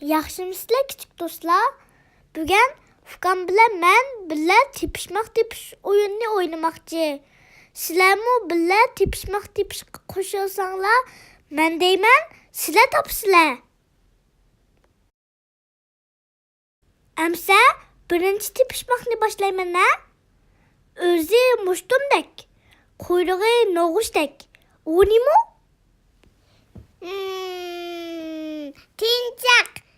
Yaxşımısızlar küçük dostlar? Bugün Furkan bilen men billa tepişmek tepiş oyununu oynamakçı. Sizlermi billa tepişmek tepiş koşuyorsanlar men deymen sizler tapsızlar. Emse birinci tepişmekni başlayman ne? Özü muştumdek, kuyruğu noğuşdek. O ne mu? Tinçak.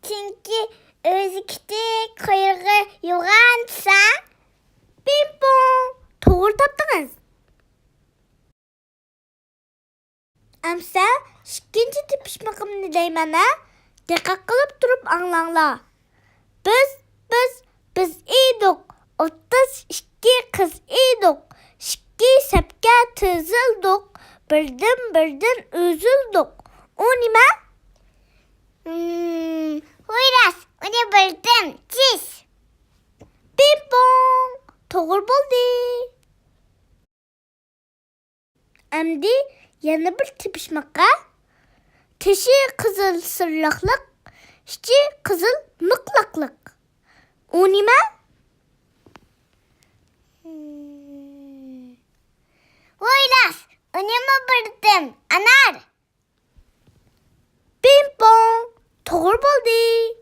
Çünkü özükte kuyruğu yoğansa Pimpon. Doğru taptınız. Emse ikinci tepişmekimni deymen ne? Dikkat kılıp durup anlanla. Biz idik. 32 kız idik. 2 sepke tızıldık. Birden üzüldük. O nime? Huyras. Onu bildim. Çiz. Pimpon. Doğru buldu. Emdi yana bir tepişmekka. Teşi kızıl sırlaklık. İçi kızıl mıklaklık. O nime? Huyras. Onu mu bildim? Anar. Pimpon. Doğru buldu.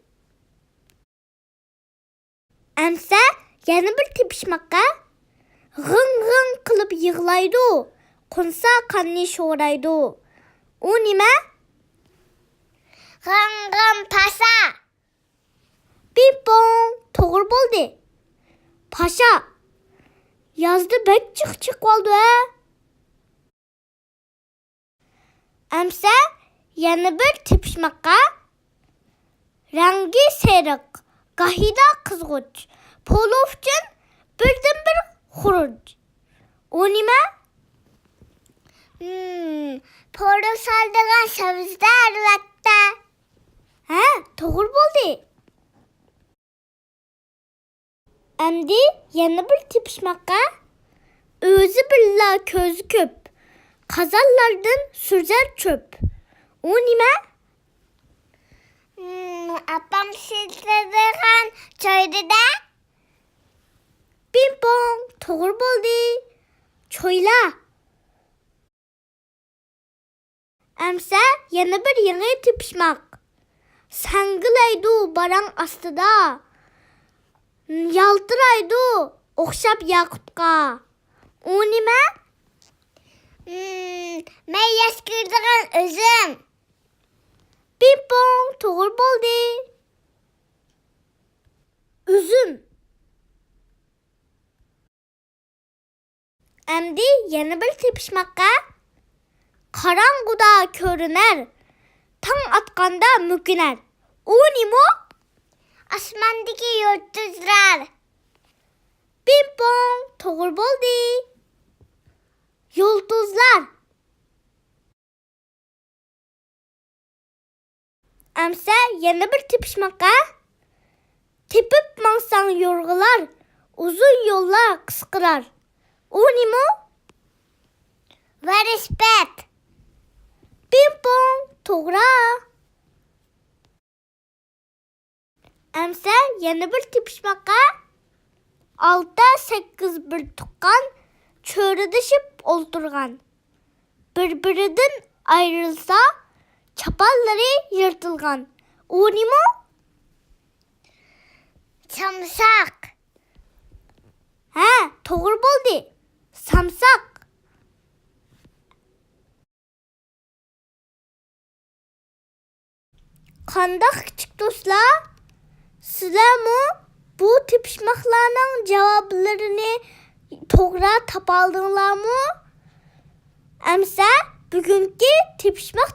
Emse yana bir tepişmekka. Gın kılıp yığlaydı. Kunsa kanni şoraydı. O nime? Gım pasa. Pimpon. Doğru buldu. Paşa. Yazdı bek çık oldu ha. Emse yana bir tepişmekka. Rengi seyrek. Gahida kızgıç. Polovçun birden bir huruç. O nime? Poru saldırgan sözde elbette. He, doğru buldu. Emdi yana bir tepişmekka. Özü billa közü köp. Kazallardan sürzer çöp. O nime? Apam sildırgan çöydü de. Pimpon. Doğru buldu. Çoyla. Emse yana bir yeni tepişmek. Sangılaydı baran astıda. Yaltıraydı okşap yakutka. O nime? Ben yaskırdırgan özüm. Pimpon. Doğru buldu. Üzüm. Emdi yana bir tepişmekka. Karanguda körüner. Tan atkanda müküner. O ne mu? Asmandaki yıldızlar. Pimpon. Doğru buldu. Yıldızlar. Emse yana bir tepişmekka. Tepip mansan yorgular. Uzun yollar kıskırar. O ne mu? Respect. Pimpon. Doğru. Emse yana bir tepişmekka. 6-8 bir tukkan çöredişip oldurgan. Birbirinden ayrılsa çapalları yırtılgan. O ne mu? Samsak. He, doğru buldu. Samsak. Kandak küçük dostlar. Sizler mi bu tepişmeklerinin cevaplarını doğru tapaldınlar mı? Emse bugünkü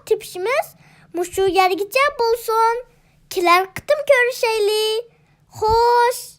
tepişimiz muşu yergice bolsun. Kiler kıtım görüşeyli. Hoş.